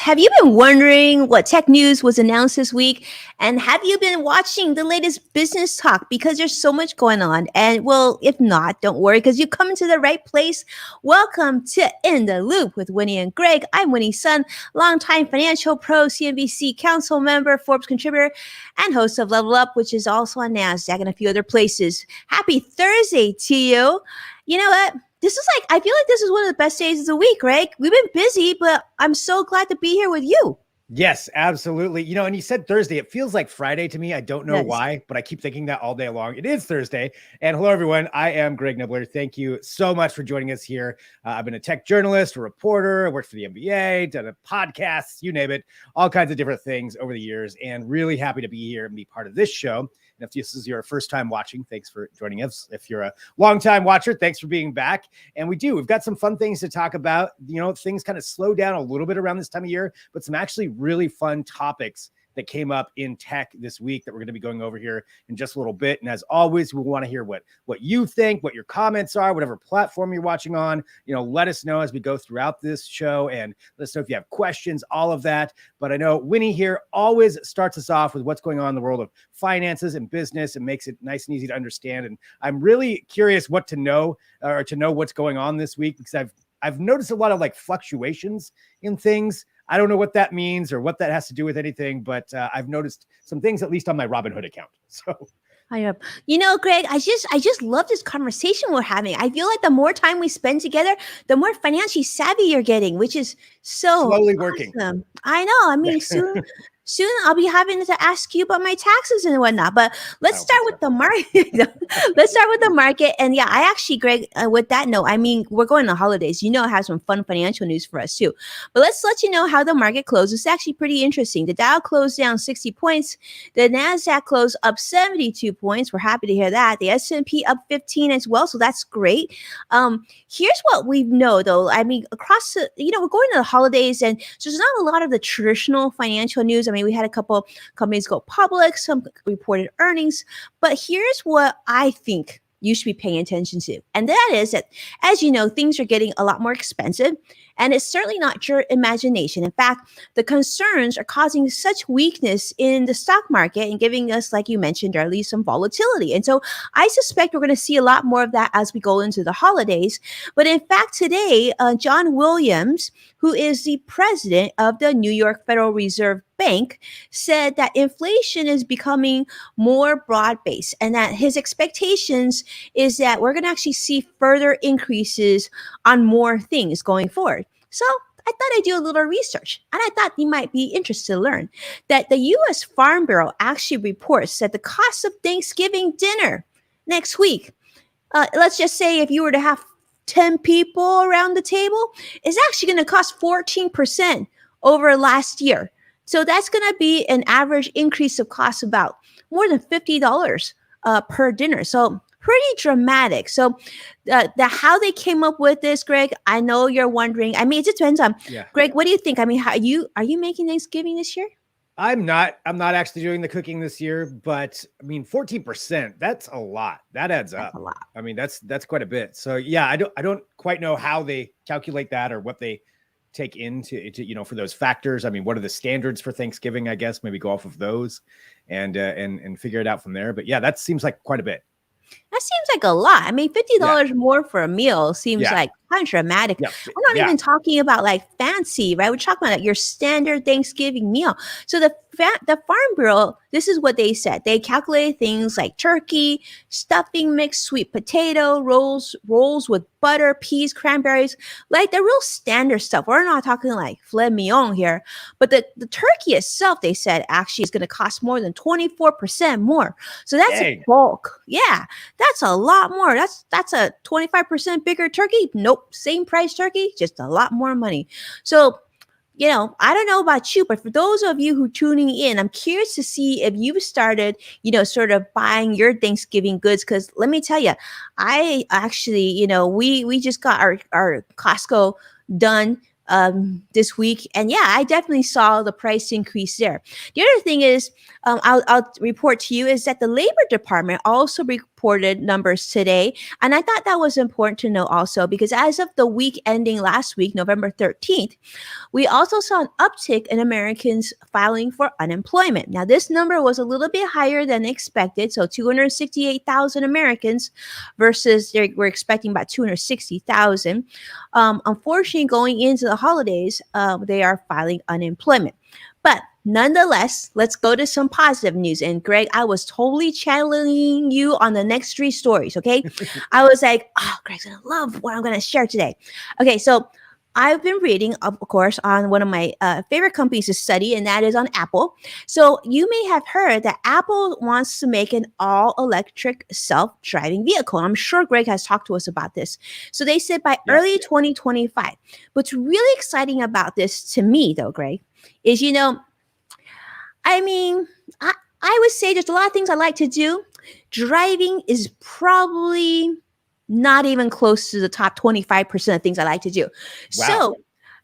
have you been wondering what tech news was announced this week? And have you been watching the latest business talk? Because there's so much going on. And well, if not, don't worry, because you come to the right place. Welcome to In the Loop with Winnie and Greg. I'm Winnie's son, longtime financial pro, CNBC council member, Forbes contributor, and host of Level Up, which is also on NASDAQ and a few other places. Happy Thursday to you. You know what? I feel like this is one of the best days of the week, right? We've been busy, but I'm so glad to be here with you. Yes, absolutely. And you said Thursday. It feels like Friday to me. I don't know why, but I keep thinking that all day long. It is Thursday. And hello, everyone. I am Greg Nibbler. Thank you so much for joining us here. I've been a tech journalist, a reporter. I worked for the NBA, done a podcast, you name it, all kinds of different things over the years. And really happy to be here and be part of this show. And if this is your first time watching, thanks for joining us. If you're a longtime watcher, thanks for being back. And we've got some fun things to talk about. Things kind of slow down a little bit around this time of year, but some actually really fun topics that came up in tech this week that we're going to be going over here in just a little bit. And as always, we want to hear what you think, what your comments are, whatever platform you're watching on. Let us know as we go throughout this show, and let us know if you have questions, all of that. But I know Winnie here always starts us off with what's going on in the world of finances and business and makes it nice and easy to understand. And I'm really curious what to know what's going on this week, because I've noticed a lot of fluctuations in things. I don't know what that means or what that has to do with anything, but I've noticed some things, at least on my Robinhood account. So, Greg, I just love this conversation we're having. I feel like the more time we spend together, the more financially savvy you're getting, which is so slowly awesome. Working. I know. I mean, soon I'll be having to ask you about my taxes and whatnot. But let's start with the market. Let's start with the market. And yeah, I actually, Greg, with that note, I mean, we're going to holidays. I have some fun financial news for us too. But let's let you know how the market closed. It's actually pretty interesting. The Dow closed down 60 points. The NASDAQ closed up 72 points. We're happy to hear that. The S&P up 15 as well. So that's great. Here's what we know though. I mean, across the, we're going to the holidays, and so there's not a lot of the traditional financial news. I mean, we had a couple companies go public, some reported earnings, but here's what I think you should be paying attention to. And that is that, as you know, things are getting a lot more expensive, and it's certainly not your imagination. In fact, the concerns are causing such weakness in the stock market and giving us, like you mentioned earlier, some volatility. And so I suspect we're going to see a lot more of that as we go into the holidays. But in fact, today, John Williams, who is the president of the New York Federal Reserve Bank, said that inflation is becoming more broad-based, and that his expectations is that we're going to actually see further increases on more things going forward. So I thought I'd do a little research, and I thought you might be interested to learn that the U.S. Farm Bureau actually reports that the cost of Thanksgiving dinner next week, let's just say if you were to have 10 people around the table, is actually going to cost 14% over last year. So that's going to be an average increase of cost about more than $50 per dinner. So pretty dramatic. So how they came up with this, Greg, I know you're wondering. I mean, it depends on, Greg, what do you think? I mean, are you making Thanksgiving this year? I'm not actually doing the cooking this year, but I mean, 14%, that's a lot. That adds up. A lot. I mean, that's quite a bit. So yeah, I don't quite know how they calculate that or what they take into for those factors. I mean, what are the standards for Thanksgiving? I guess maybe go off of those and figure it out from there. But yeah, that seems like quite a bit. That seems like a lot. I mean, $50 more for a meal seems like kind of dramatic. Yeah. We're not even talking about fancy, right? We're talking about your standard Thanksgiving meal. So the Farm Bureau, this is what they said. They calculated things like turkey, stuffing mix, sweet potato, rolls with butter, peas, cranberries, like the real standard stuff. We're not talking like filet mignon here, but the turkey itself, they said, actually is going to cost more than 24% more. So that's a bulk. Yeah, that's a lot more. That's a 25% bigger turkey. Nope, same price turkey, just a lot more money. So I don't know about you, but for those of you who are tuning in, I'm curious to see if you've started, sort of buying your Thanksgiving goods. Because let me tell you, I actually, we just got our Costco done this week. And yeah, I definitely saw the price increase there. The other thing is, I'll report to you is that the Labor Department also reported numbers today. And I thought that was important to know also because as of the week ending last week, November 13th, we also saw an uptick in Americans filing for unemployment. Now, this number was a little bit higher than expected. So 268,000 Americans versus we're expecting about 260,000. Unfortunately, going into the holidays, they are filing unemployment. But nonetheless, let's go to some positive news. And Greg, I was totally channeling you on the next three stories. Okay. I was like, oh, Greg's going to love what I'm going to share today. Okay. So I've been reading, of course, on one of my favorite companies to study, and that is on Apple. So you may have heard that Apple wants to make an all-electric self-driving vehicle. I'm sure Greg has talked to us about this. So they said by early 2025. What's really exciting about this to me, though, Greg, is, I mean, I would say there's a lot of things I like to do. Driving is probably not even close to the top 25% of things I like to do. Wow. So,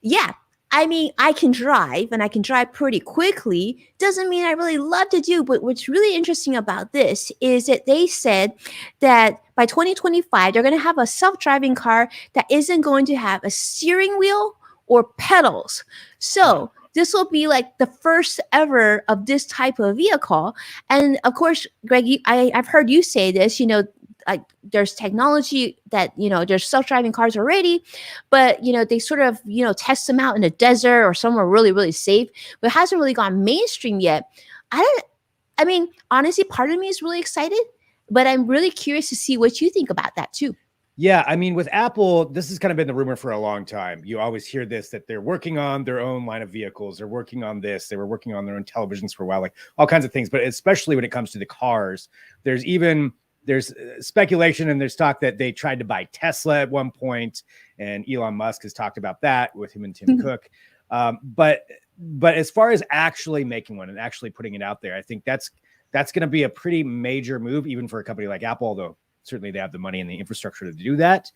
yeah, I mean, I can drive and I can drive pretty quickly. Doesn't mean I really love to do, but what's really interesting about this is that they said that by 2025, they're going to have a self-driving car that isn't going to have a steering wheel or pedals. So this will be like the first ever of this type of vehicle. And of course, Greg, I've heard you say this, like there's technology that, there's self-driving cars already, but, they sort of, test them out in the desert or somewhere really, really safe, but it hasn't really gone mainstream yet. I mean, honestly, part of me is really excited, but I'm really curious to see what you think about that too. Yeah, I mean, with Apple, this has kind of been the rumor for a long time. You always hear this, that they're working on their own line of vehicles. They're working on this. They were working on their own televisions for a while, like all kinds of things. But especially when it comes to the cars, there's speculation and there's talk that they tried to buy Tesla at one point. And Elon Musk has talked about that with him and Tim Cook. But as far as actually making one and actually putting it out there, I think that's going to be a pretty major move, even for a company like Apple, although certainly they have the money and the infrastructure to do that.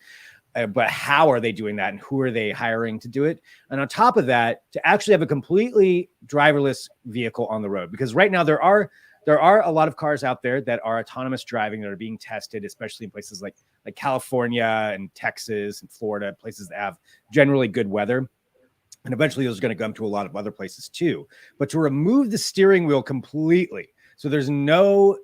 But how are they doing that and who are they hiring to do it? And on top of that, to actually have a completely driverless vehicle on the road, because right now there are a lot of cars out there that are autonomous driving that are being tested, especially in places like California and Texas and Florida, places that have generally good weather. And eventually those are going to come to a lot of other places too. But to remove the steering wheel completely, so there's no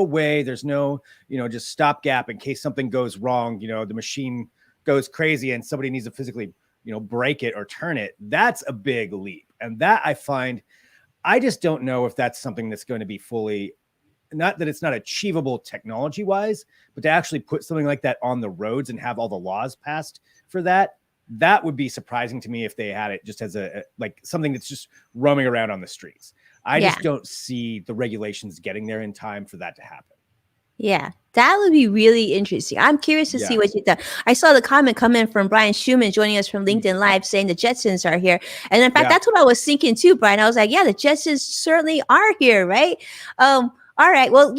way, there's no, just stopgap in case something goes wrong, the machine goes crazy and somebody needs to physically, break it or turn it. That's a big leap. And that I just don't know if that's something that's going to be fully, not that it's not achievable technology wise, but to actually put something like that on the roads and have all the laws passed for that would be surprising to me if they had it just as like something that's just roaming around on the streets. I just don't see the regulations getting there in time for that to happen. Yeah, that would be really interesting. I'm curious to see what you thought. I saw the comment come in from Brian Schumann joining us from LinkedIn Live saying the Jetsons are here. And in fact, that's what I was thinking too, Brian. I was like, yeah, the Jetsons certainly are here, right? All right. Well,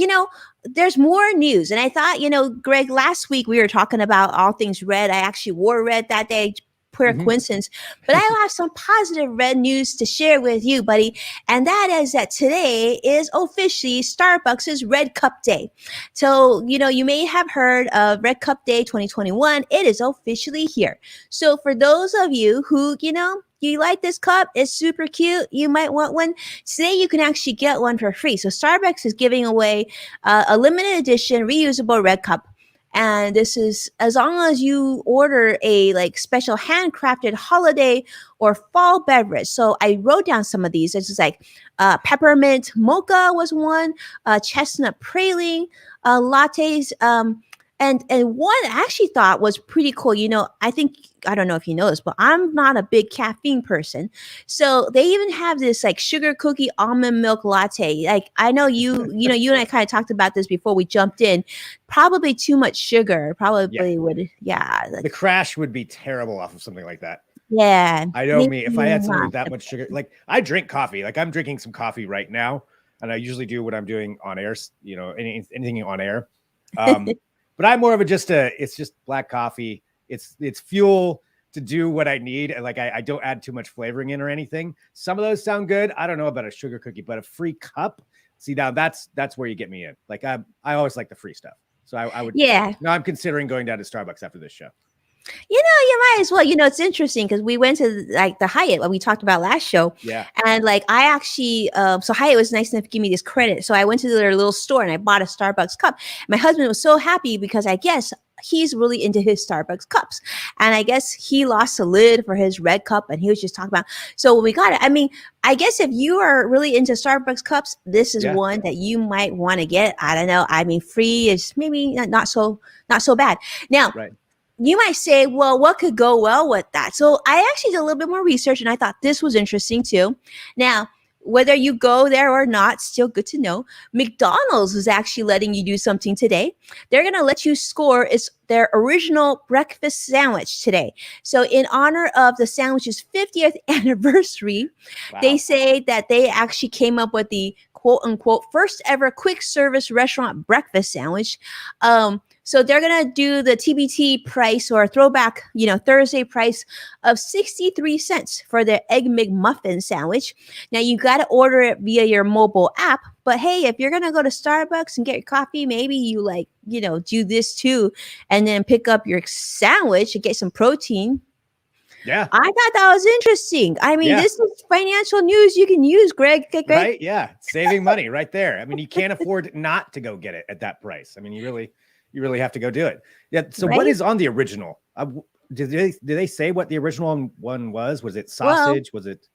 there's more news. And I thought, Greg, last week we were talking about all things red. I actually wore red that day. Pure coincidence, but I have some positive red news to share with you, buddy. And that is that today is officially Starbucks' Red Cup Day. So, you may have heard of Red Cup Day 2021. It is officially here. So for those of you who, you like this cup, it's super cute, you might want one. Today you can actually get one for free. So Starbucks is giving away a limited edition reusable red cup. And this is as long as you order a special handcrafted holiday or fall beverage. So I wrote down some of these. It's just like peppermint mocha was one, chestnut praline, lattes, and one I actually thought was pretty cool. I don't know if you know this, but I'm not a big caffeine person. So they even have this sugar cookie almond milk latte. I know you and I kind of talked about this before we jumped in. Probably too much sugar. Probably would. The crash would be terrible off of something like that. Yeah. I know me. If I had something with that much sugar, I drink coffee. I'm drinking some coffee right now, and I usually do what I'm doing on air. Anything on air. But I'm more of it's just black coffee. It's fuel to do what I need. And I don't add too much flavoring in or anything. Some of those sound good. I don't know about a sugar cookie, but a free cup. See, now that's where you get me in. I always like the free stuff. So I would. Yeah. No, I'm considering going down to Starbucks after this show. You might as well. It's interesting because we went to like the Hyatt, what we talked about last show. Yeah. And like I actually, so Hyatt was nice enough to give me this credit. So I went to their little store and I bought a Starbucks cup. My husband was so happy because I guess he's really into his Starbucks cups. And I guess he lost a lid for his red cup and he was just talking about. So when we got it, I mean, I guess if you are really into Starbucks cups, this is one that you might want to get. I don't know. I mean, free is maybe not so bad. Now, right. You might say, well, what could go well with that? So I actually did a little bit more research and I thought this was interesting too. Now, whether you go there or not, still good to know. McDonald's is actually letting you do something today. They're going to let you score their original breakfast sandwich today. So in honor of the sandwich's 50th anniversary, they say that they actually came up with the quote unquote first ever quick service restaurant breakfast sandwich. So they're going to do the TBT price or throwback, Thursday price of 63 cents for their Egg McMuffin sandwich. Now you got to order it via your mobile app, but hey, if you're going to go to Starbucks and get your coffee, maybe you do this too, and then pick up your sandwich and get some protein. Yeah. I thought that was interesting. I mean, this is financial news you can use, Greg. Right. Yeah. Saving money right there. I mean, you can't afford not to go get it at that price. I mean, you really have to go do it. Yeah. So what is on the original? Did they say what the original one was? Was it sausage? Was it?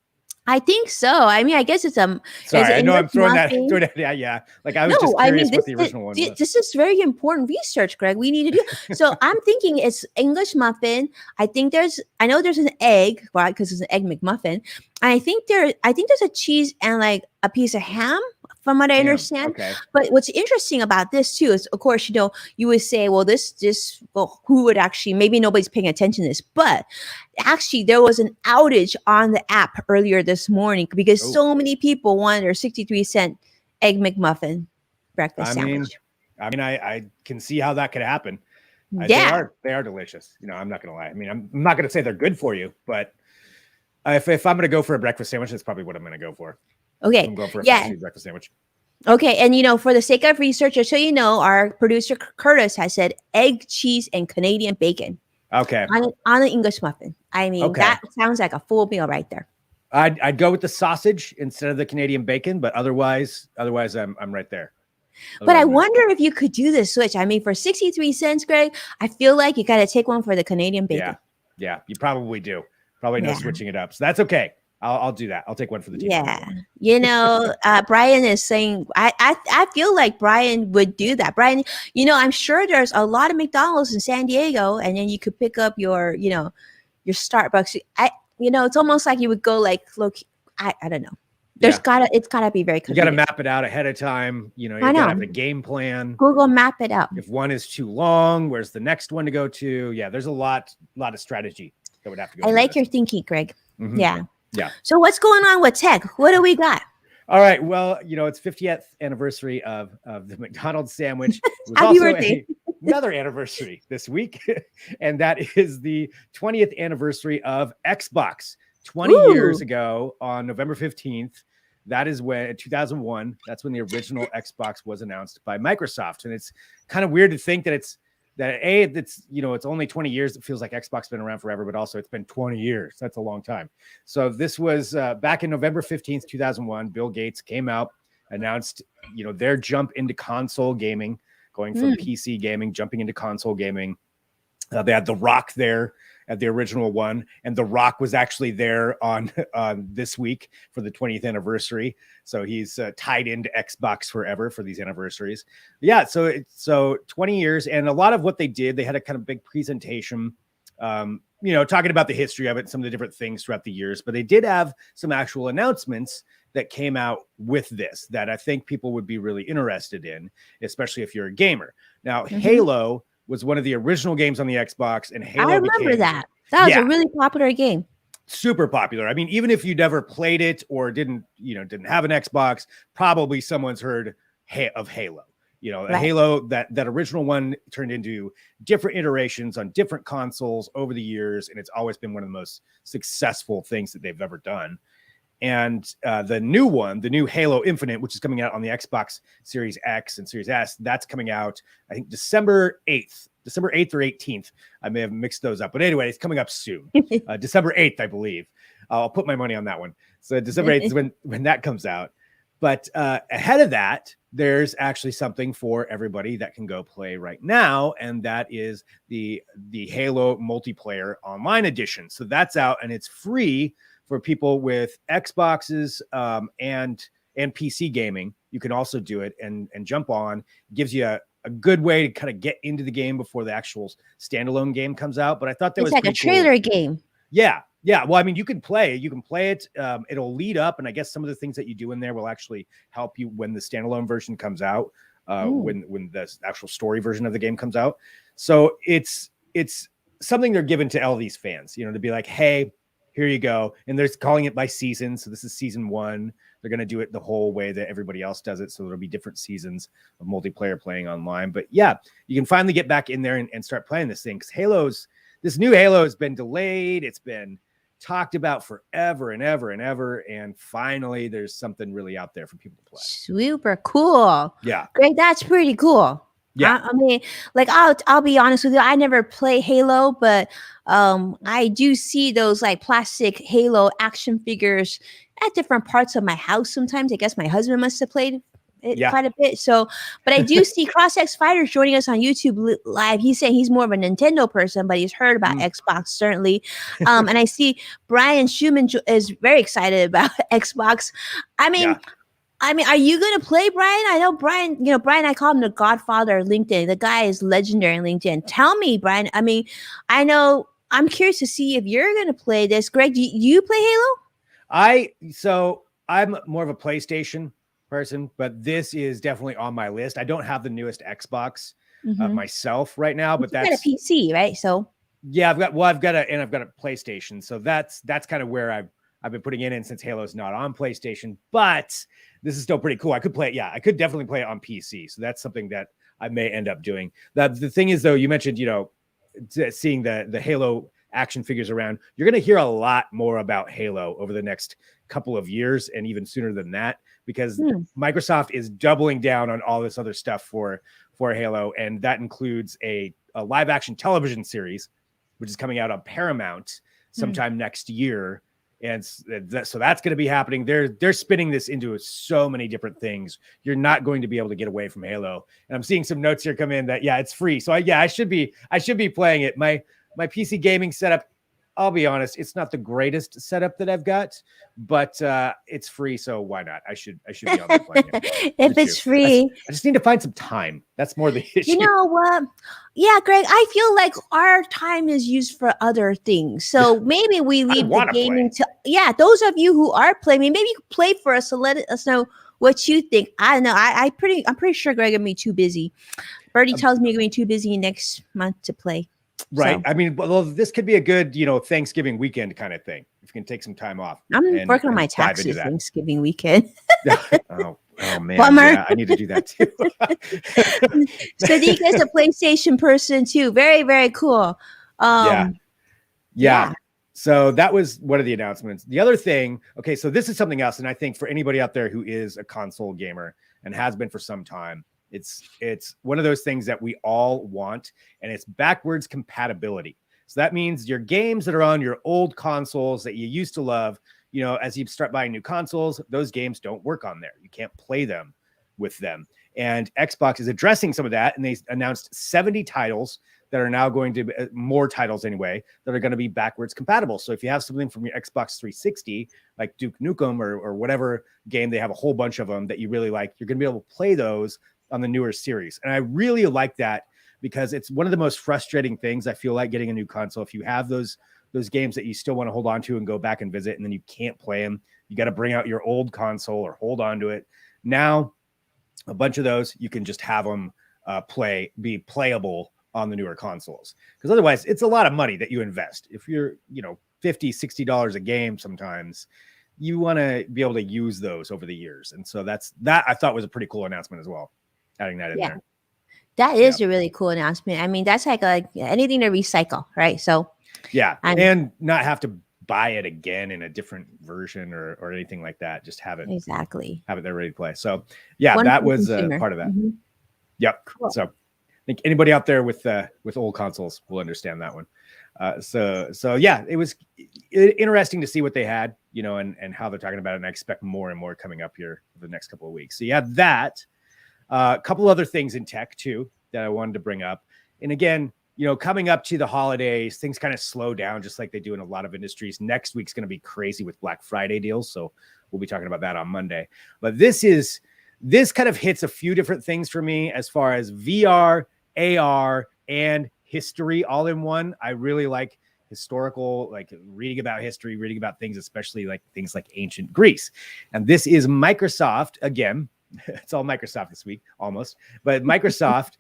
I think so. I mean, I guess it's Sorry, I know I'm throwing that. Yeah. Like I was just curious what the original one was. This is very important research, Greg. We need to do. So I'm thinking it's English muffin. I know there's an egg, right? Because it's an Egg McMuffin. And I think there's a cheese and like a piece of ham, from what I understand. Okay. But what's interesting about this too is, of course, you would say, well, who would actually, maybe nobody's paying attention to this, but actually there was an outage on the app earlier this morning because so many people wanted their 63-cent Egg McMuffin breakfast sandwich. I can see how that could happen. They are delicious. I'm not going to lie. I mean, I'm not going to say they're good for you, but if I'm going to go for a breakfast sandwich, that's probably what I'm going to go for. Okay. I'm going for a fast food breakfast sandwich. Okay. And, for the sake of research, just so our producer Curtis has said egg, cheese, and Canadian bacon. Okay. On an English muffin. I mean, that sounds like a full meal right there. I'd go with the sausage instead of the Canadian bacon, but otherwise I'm right there. But I wonder if you could do this switch. I mean, for 63 cents, Greg, I feel like you got to take one for the Canadian bacon. Yeah, you probably do. Probably no switching it up. So that's okay. I'll do that. I'll take one for the team. Yeah. Brian is saying, I feel like Brian would do that. Brian, I'm sure there's a lot of McDonald's in San Diego, and then you could pick up your Starbucks. It's almost like you would go like, look, I don't know. It's gotta be very convenient. You gotta map it out ahead of time. You gotta have a game plan. Google map it out. If one is too long, where's the next one to go to? Yeah, there's a lot of strategy that would have to go. I like your thinking, Greg. Mm-hmm. Yeah. So what's going on with tech? What do we got? All right. Well, it's 50th anniversary of the McDonald's sandwich. It was Happy birthday. Another anniversary this week, and that is the 20th anniversary of Xbox. 20 years ago on November 15th. That is when 2001. That's when the original Xbox was announced by Microsoft, and it's kind of weird to think that it's only 20 years. It feels like Xbox has been around forever, but also it's been 20 years. That's a long time. So this was back in November 15th, 2001. Bill Gates came out, announced, their jump into console gaming, going from PC gaming, jumping into console gaming. They had The Rock there at the original one, and The Rock was actually there on this week for the 20th anniversary. So he's tied into Xbox forever for these anniversaries. Yeah, so 20 years, and a lot of what they did, they had a kind of big presentation, talking about the history of it, some of the different things throughout the years. But they did have some actual announcements that came out with this that I think people would be really interested in, especially if you're a gamer. Now, Halo was one of the original games on the Xbox, and Halo. I remember that. That was a really popular game. Super popular. I mean, even if you never played it or didn't have an Xbox, probably someone's heard of Halo. Halo, that original one turned into different iterations on different consoles over the years, and it's always been one of the most successful things that they've ever done. And the new Halo Infinite, which is coming out on the Xbox Series X and Series S, that's coming out, I think, December 8th or 18th. I may have mixed those up. But anyway, it's coming up soon. December 8th, I believe. I'll put my money on that one. So December 8th is when that comes out. But ahead of that, there's actually something for everybody that can go play right now, and that is the Halo Multiplayer Online Edition. So that's out, and it's free for people with Xboxes and PC gaming. You can also do it and jump on. It gives you a good way to kind of get into the game before the actual standalone game comes out. But I thought that was like a trailer game. Yeah. Well, I mean, you can play it. It'll lead up, and I guess some of the things that you do in there will actually help you when the standalone version comes out, when the actual story version of the game comes out. So it's something they're giving to all these fans, to be like, hey, here you go. And they're calling it by season. So this is season 1. They're going to do it the whole way that everybody else does it. So there'll be different seasons of multiplayer playing online. But yeah, you can finally get back in there and start playing this thing, because this new Halo has been delayed. It's been talked about forever and ever and ever, and finally there's something really out there for people to play. Super cool. Yeah, great. That's pretty cool. Yeah, I mean, like I'll be honest with you, I never play Halo, but I do see those like plastic Halo action figures at different parts of my house sometimes. I guess my husband must have played it quite a bit. So, but I do see Cross X Fighters joining us on YouTube live. He's saying he's more of a Nintendo person, but he's heard about Xbox certainly. And I see Brian Schumann is very excited about Xbox. I mean, are you going to play, Brian? I know Brian, Brian, I call him the godfather of LinkedIn. The guy is legendary in LinkedIn. Tell me, Brian, I mean, I'm curious to see if you're going to play this. Greg, do you play Halo? I'm more of a PlayStation person, but this is definitely on my list. I don't have the newest Xbox myself right now, but that's got a PC, right? So yeah, I've got a PlayStation. So that's kind of where I've been putting it in since Halo's not on PlayStation, but this is still pretty cool. I could play it. Yeah, I could definitely play it on PC. So that's something that I may end up doing. The thing is, though, you mentioned, seeing the Halo action figures around. You're going to hear a lot more about Halo over the next couple of years, and even sooner than that, because Microsoft is doubling down on all this other stuff for Halo, and that includes a live action television series, which is coming out on Paramount sometime next year. And so that's going to be happening. They're spinning this into so many different things. You're not going to be able to get away from Halo. And I'm seeing some notes here come in that it's free. So I should be playing it. My PC gaming setup, I'll be honest, it's not the greatest setup that I've got, but it's free, so why not? I should be on there playing it. If it's free. I just need to find some time. That's more the issue. You know what? Yeah, Greg, I feel like our time is used for other things. So maybe we leave the gaming to those of you who are playing, maybe you could play for us to let us know what you think. I don't know. I'm pretty sure Greg will be too busy. Birdie tells me you're going to be too busy next month to play. Right. So. I mean, well, this could be a good, Thanksgiving weekend kind of thing. If you can take some time off. I'm working on my taxes Thanksgiving weekend. Oh man. Bummer. Yeah, I need to do that too. Sadiq is a PlayStation person too. Very, very cool. Yeah. So that was one of the announcements. The other thing, okay, so this is something else. And I think for anybody out there who is a console gamer and has been for some time, it's one of those things that we all want, and it's backwards compatibility. So that means your games that are on your old consoles that you used to love, as you start buying new consoles, those games don't work on there. You can't play them with them. And Xbox is addressing some of that, and they announced 70 titles that are now going to be more titles anyway, that are going to be backwards compatible. So if you have something from your Xbox 360, like Duke Nukem or whatever game, they have a whole bunch of them that you really like, you're going to be able to play those on the newer series. And I really like that, because it's one of the most frustrating things, I feel like, getting a new console. If you have those games that you still want to hold on to and go back and visit, and then you can't play them, you got to bring out your old console or hold on to it. Now, a bunch of those, you can just have them be playable on the newer consoles. Because otherwise, it's a lot of money that you invest. If you're, $50, $60 a game sometimes, you want to be able to use those over the years. And so that I thought was a pretty cool announcement as well, adding that in there. That is a really cool announcement. I mean, that's like anything to recycle, right? So and not have to buy it again in a different version or anything like that. Just have it there ready to play. So yeah, One that for the was consumer. part of that. Mm-hmm. Yep. Cool. So I think anybody out there with old consoles will understand that one. So yeah, it was interesting to see what they had, you know, and how they're talking about it. And I expect more and more coming up here for the next couple of weeks. So yeah, that a couple other things in tech too that I wanted to bring up. And again, you know, coming up to the holidays, things kind of slow down just like they do in a lot of industries. Next week's going to be crazy with Black Friday deals. So we'll be talking about that on Monday. But this kind of hits a few different things for me as far as VR, AR, and history all in one. I really like historical, like reading about history, reading about things, especially like things like ancient Greece. And this is Microsoft again. It's all Microsoft this week, almost. But Microsoft,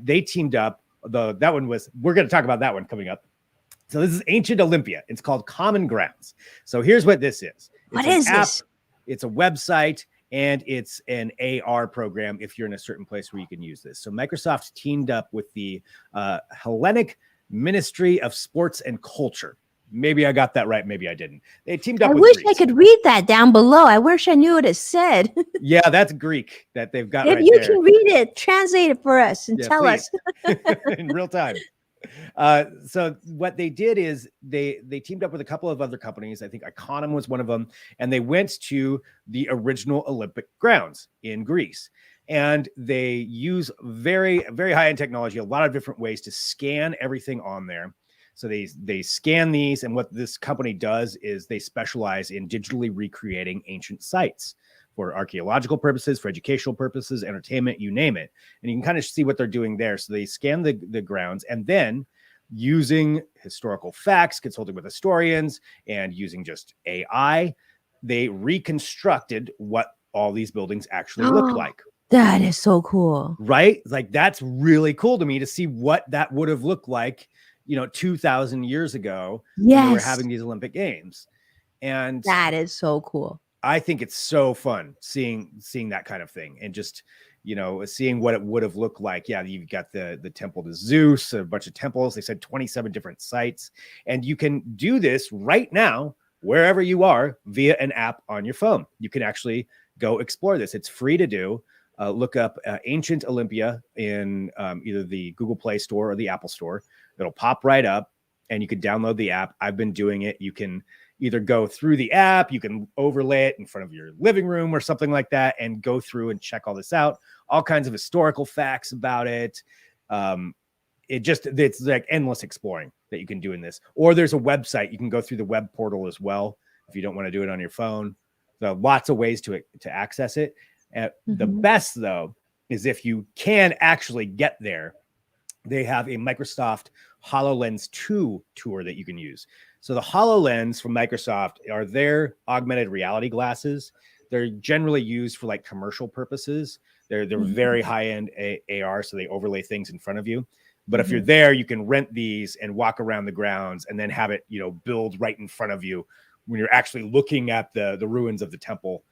they teamed up. We're going to talk about that one coming up. So this is Ancient Olympia. It's called Common Grounds. So here's what this is. What is this? It's a website, and it's an AR program if you're in a certain place where you can use this. So Microsoft teamed up with the Hellenic Ministry of Sports and Culture. Maybe I got that right. Maybe I didn't. They teamed up with Greece. I could read that down below. I wish I knew what it said. Yeah, that's Greek that they've got if right you there. Can read it, translate it for us and tell please. us. In real time. So what they did is they teamed up with a couple of other companies. I think Iconom was one of them. And they went to the original Olympic grounds in Greece. And they use very, very high-end technology, a lot of different ways to scan everything on there. So they scan these, and what this company does is they specialize in digitally recreating ancient sites for archaeological purposes, for educational purposes, entertainment, you name it. And you can kind of see what they're doing there. So they scan the grounds, and then using historical facts, consulting with historians, and using just AI, they reconstructed what all these buildings actually looked like. That is so cool. Right? Like, that's really cool to me to see what that would have looked like, 2,000 years ago when we were having these Olympic Games. And that is so cool. I think it's so fun seeing that kind of thing, and just, seeing what it would have looked like. Yeah, you've got the temple to Zeus, a bunch of temples. They said 27 different sites, and you can do this right now wherever you are via an app on your phone. You can actually go explore this. It's free to do. Look up Ancient Olympia in either the Google Play Store or the Apple Store. It'll pop right up, and you can download the app. I've been doing it. You can either go through the app, you can overlay it in front of your living room or something like that, and go through and check all this out. All kinds of historical facts about it. It's like endless exploring that you can do in this. Or there's a website. You can go through the web portal as well if you don't want to do it on your phone. So lots of ways to access it. The best, though, is if you can actually get there. They have a Microsoft HoloLens 2 tour that you can use. So the HoloLens from Microsoft are their augmented reality glasses. They're generally used for like commercial purposes. They're very high-end AR, so they overlay things in front of you. But if you're there, you can rent these and walk around the grounds and then have it, build right in front of you when you're actually looking at the ruins of the temple.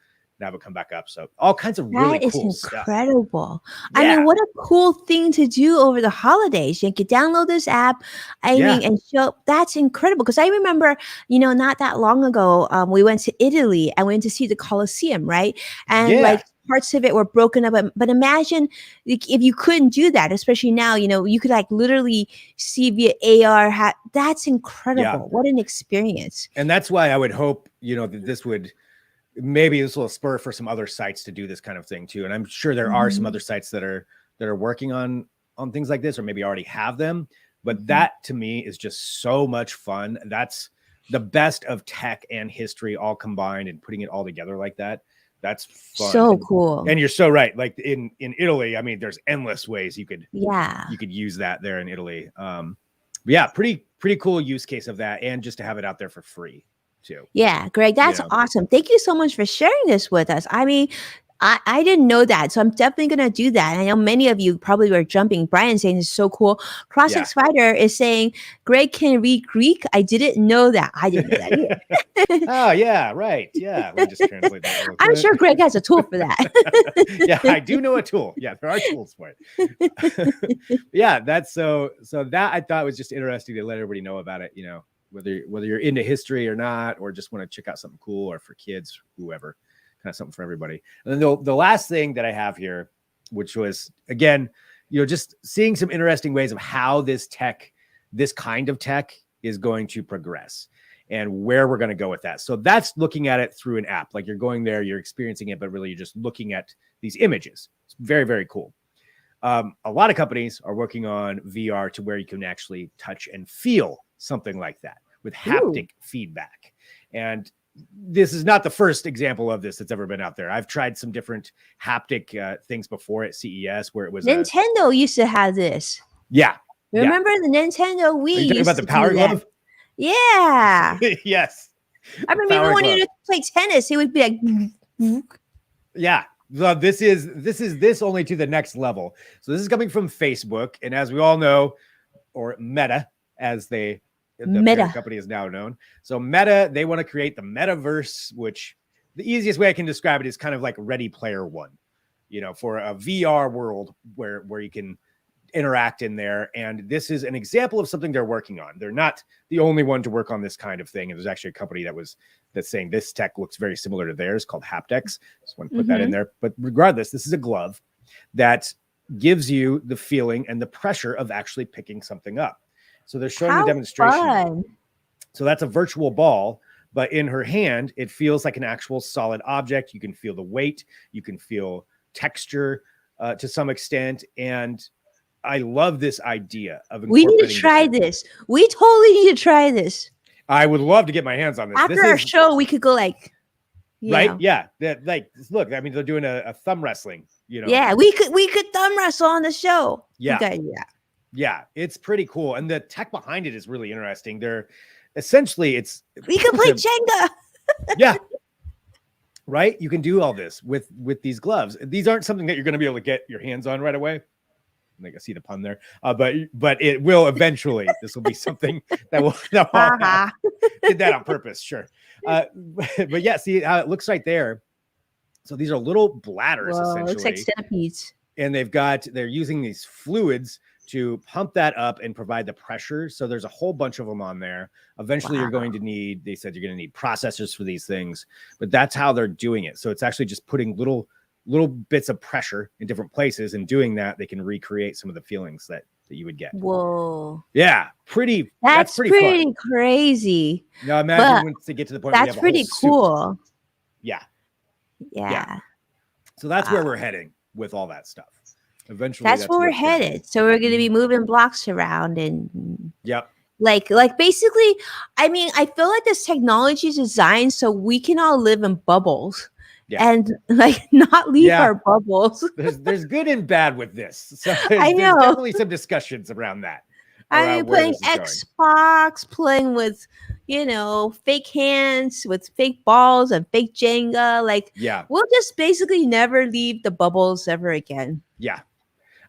Have it come back up. So all kinds of really cool stuff. That is incredible. Yeah. I mean, what a cool thing to do over the holidays. You can download this app. I mean, and show. That's incredible. Because I remember, not that long ago, we went to Italy and went to see the Colosseum, right? And like parts of it were broken up. But imagine if you couldn't do that, especially now, you could like literally see via AR. That's incredible. Yeah. What an experience. And that's why I would hope, that this would. Maybe this will spur for some other sites to do this kind of thing too. And I'm sure there are some other sites that are working on things like this, or maybe already have them. But that to me is just so much fun. That's the best of tech and history all combined, and putting it all together like that. That's fun. So cool. And you're so right. Like in Italy, I mean, there's endless ways you could use that there in Italy. Yeah, pretty cool use case of that, and just to have it out there for free. Too. Yeah, Greg, that's awesome. Thank you so much for sharing this with us. I mean, I didn't know that, so I'm definitely going to do that. I know many of you probably were jumping. Brian saying it's so cool. Crossix Fighter is saying, Greg can read Greek. I didn't know that. I didn't know that either. Oh, yeah, right. Yeah, let me just translate that. I'm sure Greg has a tool for that. Yeah, I do know a tool. Yeah, there are tools for it. Yeah, that's so that I thought was just interesting to let everybody know about it, whether you're into history or not, or just want to check out something cool, or for kids, whoever, kind of something for everybody. And then the last thing that I have here, which was, again, just seeing some interesting ways of how this kind of tech is going to progress and where we're going to go with that. So that's looking at it through an app. Like, you're going there, you're experiencing it, but really you're just looking at these images. It's very, very cool. A lot of companies are working on VR to where you can actually touch and feel something like that with haptic feedback. And this is not the first example of this that's ever been out there. I've tried some different haptic things before at CES, where it was Nintendo used to have this. Yeah. Remember the Nintendo Wii? Are you talking about the Power Glove? Yeah. Yes. I remember even when you play tennis, it would be like. Yeah. So this is only to the next level. So this is coming from Facebook, and as we all know, or Meta, as the company is now known. So Meta, they want to create the metaverse, which the easiest way I can describe it is kind of like Ready Player One, for a VR world where you can interact in there. And this is an example of something they're working on. They're not the only one to work on this kind of thing. And there's actually a company that's saying this tech looks very similar to theirs, called Haptex. Just want to put that in there. But regardless, this is a glove that gives you the feeling and the pressure of actually picking something up. So they're showing the demonstration. Fun. So that's a virtual ball, but in her hand, it feels like an actual solid object. You can feel the weight, you can feel texture to some extent. And I love this idea of we need to try this. We totally need to try this. I would love to get my hands on this. After our show, we could go like, right? Yeah. Look, I mean, they're doing a thumb wrestling, Yeah, we could thumb wrestle on the show. Yeah. Yeah, it's pretty cool. And the tech behind it is really interesting. They're essentially, we can play Jenga. Yeah. Right? You can do all this with these gloves. These aren't something that you're going to be able to get your hands on right away. I think I see the pun there. But it will eventually. This will be something that will did that on purpose, sure. But yeah, see how it looks right there. So these are little bladders, essentially. It looks like centipedes. And they're using these fluids to pump that up and provide the pressure. So there's a whole bunch of them on there. Eventually you're going to need, they said you're going to need processors for these things, but that's how they're doing it. So it's actually just putting little bits of pressure in different places, and doing that, they can recreate some of the feelings that you would get. Whoa. Yeah. That's pretty fun. Crazy. Now imagine once they get to the point where that's pretty cool. Yeah. So that's where we're heading with all that stuff. Eventually that's where we're headed. So we're going to be moving blocks around and like basically, I mean, I feel like this technology is designed so we can all live in bubbles and like not leave our bubbles. There's good and bad with this. So there's definitely some discussions around that. I mean, playing Xbox, playing with, fake hands with fake balls and fake Jenga. Like, we'll just basically never leave the bubbles ever again. Yeah.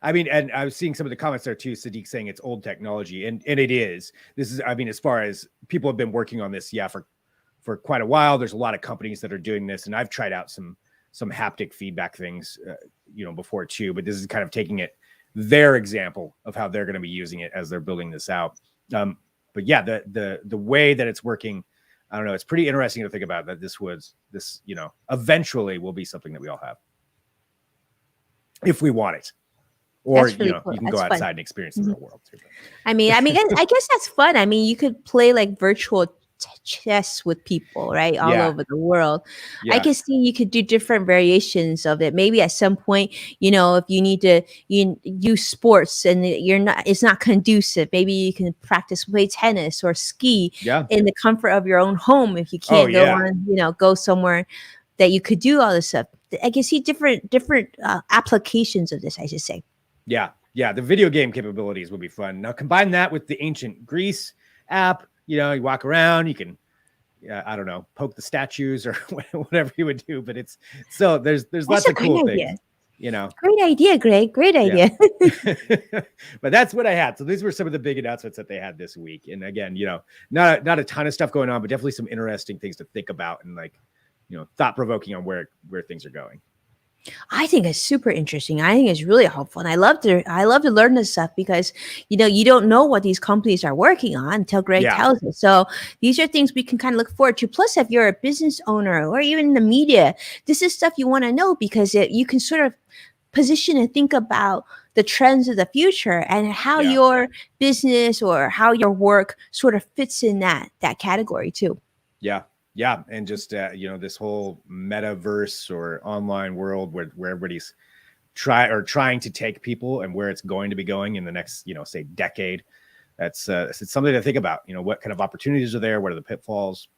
I mean, and I was seeing some of the comments there too, Sadiq saying it's old technology, and it is. This is, I mean, as far as people have been working on this, for quite a while. There's a lot of companies that are doing this, and I've tried out some haptic feedback things, before too. But this is kind of taking their example of how they're going to be using it as they're building this out. But yeah, the way that it's working, I don't know. It's pretty interesting to think about that. This eventually will be something that we all have, if we want it. Or really cool. You can go outside and experience the real world too. I mean, I guess that's fun. I mean, you could play like virtual chess with people, right, all over the world. I can see you could do different variations of it. Maybe at some point, if you need to use sports and it's not conducive, maybe you can play tennis or ski in the comfort of your own home. If you can't go somewhere that you could do all this stuff. I can see different applications of this, I should say. Yeah. The video game capabilities would be fun. Now combine that with the ancient Greece app. You walk around, you can, I don't know, poke the statues or whatever you would do. But it's so there's lots of cool things. Great idea, Greg. Great idea. But that's what I had. So these were some of the big announcements that they had this week. And again, not a ton of stuff going on, but definitely some interesting things to think about and thought provoking on where things are going. I think it's super interesting. I think it's really helpful, and I love to learn this stuff because you don't know what these companies are working on until Greg Yeah. tells us. So these are things we can kind of look forward to. Plus, if you're a business owner or even in the media, this is stuff you want to know because you can sort of position and think about the trends of the future and how Yeah. your business or how your work sort of fits in that category too. Yeah. Yeah. And just, this whole metaverse or online world where everybody's trying to take people and where it's going to be going in the next, say decade. That's it's something to think about. What kind of opportunities are there? What are the pitfalls?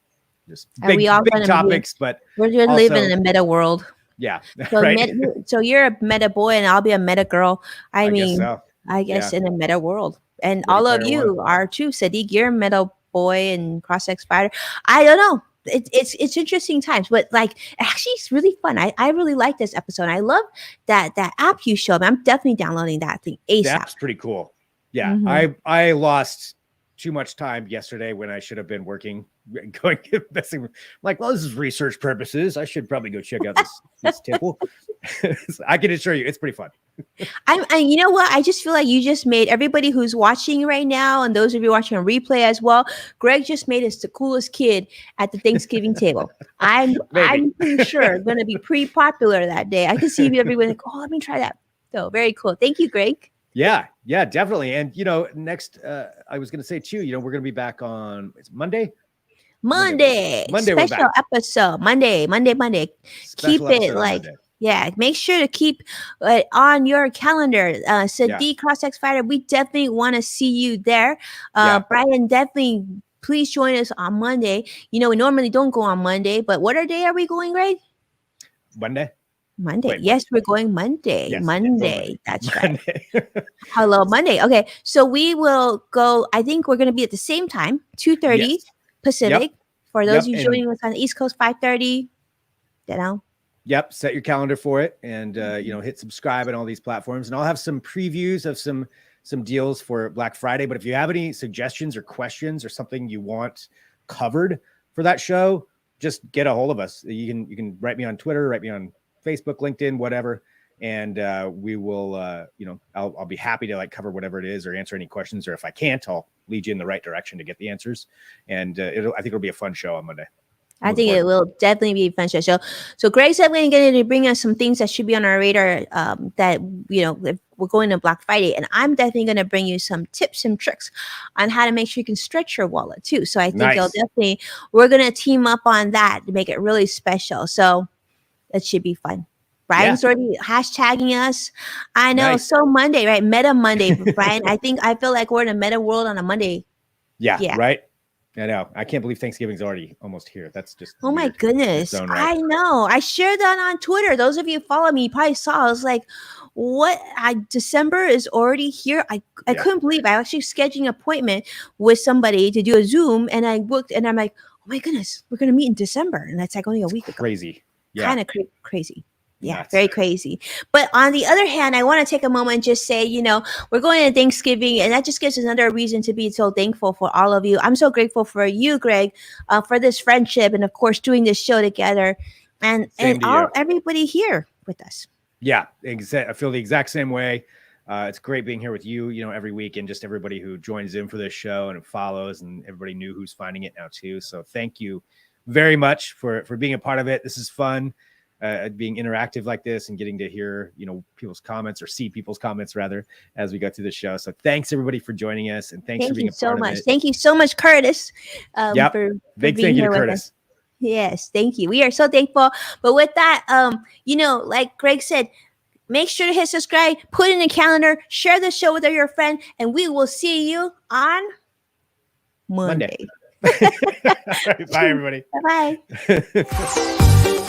Just Are we all big going to topics, but we're going to live in also, a meta world. yeah, So, right. so you're a meta boy and I'll be a meta girl. I I guess mean, so. I guess Yeah. in a meta world. And Ready all of Player One. you are too. Sadiq, you're a meta boy and cross-sex fighter. I don't know. It's interesting times, but like actually it's really fun. I really like this episode. I love that app you showed me. I'm definitely downloading that thing ASAP. That's pretty cool. Yeah. Mhm. I lost too much time yesterday when I should have been working, going messing. Like, well, this is research purposes. I should probably go check out this temple. I can assure you, it's pretty fun. You know what? I just feel like you just made everybody who's watching right now, and those of you watching on replay as well. Greg just made us the coolest kid at the Thanksgiving table. I'm pretty sure going to be pretty popular that day. I can see everyone like, oh, let me try that. So very cool. Thank you, Greg. Yeah, definitely. And next, I was going to say too, we're going to be back on Monday. Monday special episode. Monday. Special Keep it like. Monday. Yeah, make sure to keep on your calendar. Sadiq Cross-Sex Fighter, we definitely want to see you there. Brian, definitely please join us on Monday. We normally don't go on Monday, but what day are we going, Greg? Monday. Wait, yes, we're going Monday. Yes, Monday. That's Monday. Right. Hello, Monday. Okay, so we will go. I think we're going to be at the same time, 2:30 Pacific. Yep. For those of you joining us on the East Coast, 5:30. Yep. Set your calendar for it and, hit subscribe on all these platforms. And I'll have some previews of some deals for Black Friday. But if you have any suggestions or questions or something you want covered for that show, just get a hold of us. You can write me on Twitter, write me on Facebook, LinkedIn, whatever. And we will, I'll be happy to cover whatever it is or answer any questions. Or if I can't, I'll lead you in the right direction to get the answers. And I think it'll be a fun show on Monday. I think it will definitely be a fun show. So Greg said we're going to bring us some things that should be on our radar that, if we're going to Black Friday. And I'm definitely going to bring you some tips and tricks on how to make sure you can stretch your wallet too. So I think we're going to team up on that to make it really special. So that should be fun. Brian's already hashtagging us. I know. Nice. So Monday, right? Meta Monday, Brian. I feel like we're in a meta world on a Monday. Yeah. Right. I know. I can't believe Thanksgiving's already almost here. That's just weird. My goodness. Right. I know. I shared that on Twitter. Those of you who follow me, you probably saw. I was like, what? December is already here. I couldn't believe I actually scheduling an appointment with somebody to do a Zoom, and I booked, and I'm like, oh my goodness, we're gonna meet in December, and that's only a week ago. Crazy. Yeah. Kind of crazy. Yeah, very crazy. But on the other hand, I want to take a moment and just say, we're going to Thanksgiving, and that just gives us another reason to be so thankful for all of you. I'm so grateful for you, Greg, for this friendship, and of course, doing this show together, and everybody here with us. Yeah, I feel the exact same way. It's great being here with you, every week, and just everybody who joins in for this show and follows, and everybody new who's finding it now too. So thank you very much for being a part of it. This is fun. Being interactive like this and getting to hear, people's comments or see people's comments rather as we go through the show. So thanks everybody for joining us, and thanks for being a part of it. Thank you so much, Curtis. For big thank you to Curtis. Yes, thank you. We are so thankful. But with that, like Greg said, make sure to hit subscribe, put in a calendar, share the show with your friend, and we will see you on Monday. Bye, everybody. Bye-bye.